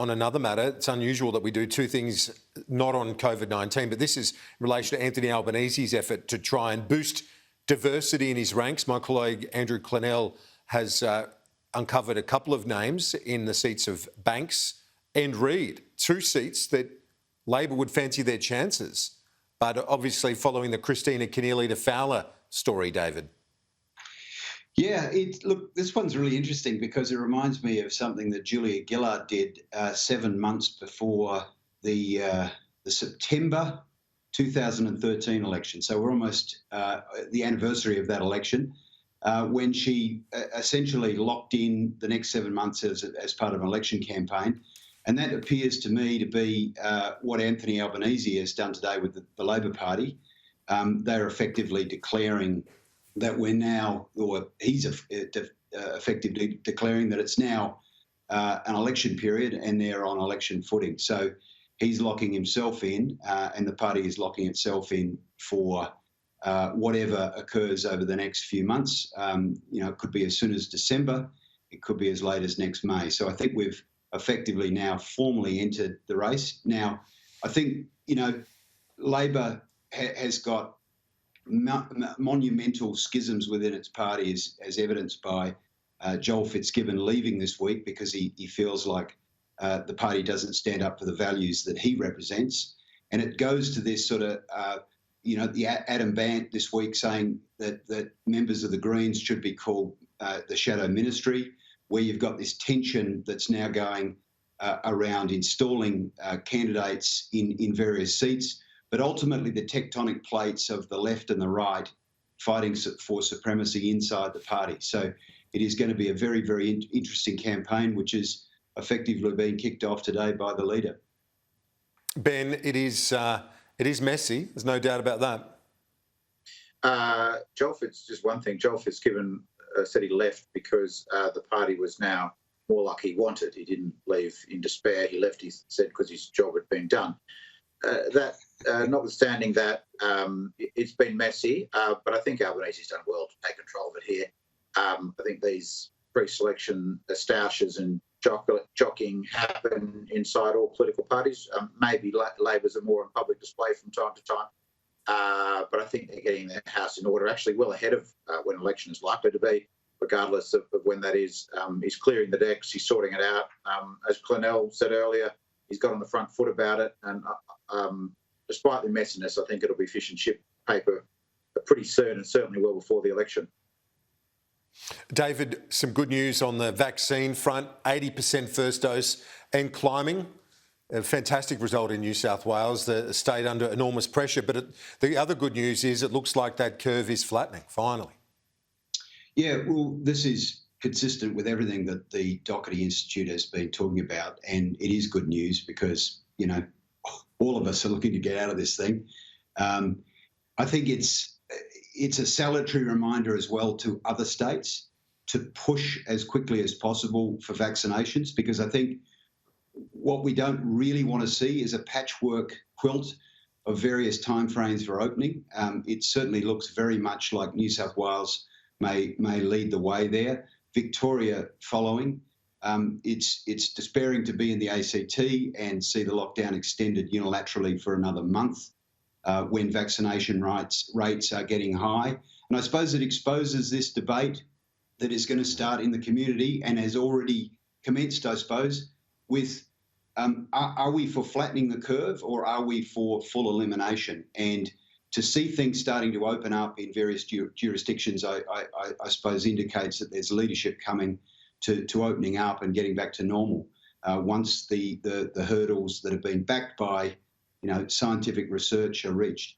on another matter. It's unusual that we do two things not on COVID-19, but this is in relation to Anthony Albanese's effort to try and boost diversity in his ranks. My colleague Andrew Keneally has uncovered a couple of names in the seats of Banks and Reid, two seats that Labor would fancy their chances. But obviously following the Kristina Keneally to Fowler story, David. Yeah, look, this one's really interesting because it reminds me of something that Julia Gillard did 7 months before the September 2013 election. So we're almost the anniversary of that election, when she essentially locked in the next 7 months as part of an election campaign. And that appears to me to be what Anthony Albanese has done today with the Labor Party. They're effectively declaring that we're now, or he's effectively declaring that it's now an election period and they're on election footing. So he's locking himself in and the party is locking itself in for whatever occurs over the next few months. It could be as soon as December, it could be as late as next May. So I think we've effectively now formally entered the race. Now, I think, Labor has got monumental schisms within its party, as evidenced by Joel Fitzgibbon leaving this week because he feels like the party doesn't stand up for the values that he represents. And it goes to this sort of, the Adam Bant this week saying that members of the Greens should be called the shadow ministry, where you've got this tension that's now going around installing candidates in various seats. But ultimately, the tectonic plates of the left and the right fighting for supremacy inside the party. So it is going to be a very, very interesting campaign, which is effectively being kicked off today by the leader. Ben, it is messy. There's no doubt about that. Just one thing. Joel Fitzgibbon said he left because the party was now more like he wanted. He didn't leave in despair. He left, he said, because his job had been done. Notwithstanding that, it's been messy, but I think Albanese's done well to take control of it here. I think these pre-selection stoushes and jockeying happen inside all political parties. Maybe Labor's are more on public display from time to time, but I think they're getting their house in order, actually well ahead of when election is likely to be, regardless of when that is. He's clearing the decks, he's sorting it out. As Keneally said earlier, he's got on the front foot about it, and despite the messiness, I think it'll be fish and chip paper pretty soon, and certainly well before the election. David, some good news on the vaccine front, 80% first dose and climbing. A fantastic result in New South Wales, the state under enormous pressure. But the other good news is it looks like that curve is flattening, finally. Yeah, well, this is consistent with everything that the Doherty Institute has been talking about, and it is good news because, all of us are looking to get out of this thing. I think it's a salutary reminder as well to other states to push as quickly as possible for vaccinations, because I think what we don't really want to see is a patchwork quilt of various timeframes for opening. It certainly looks very much like New South Wales may lead the way there. Victoria following. It's despairing to be in the ACT and see the lockdown extended unilaterally for another month when vaccination rates are getting high. And I suppose it exposes this debate that is going to start in the community and has already commenced, I suppose, with are we for flattening the curve or are we for full elimination? And to see things starting to open up in various jurisdictions, I suppose, indicates that there's leadership coming to opening up and getting back to normal once the hurdles that have been backed by scientific research are reached.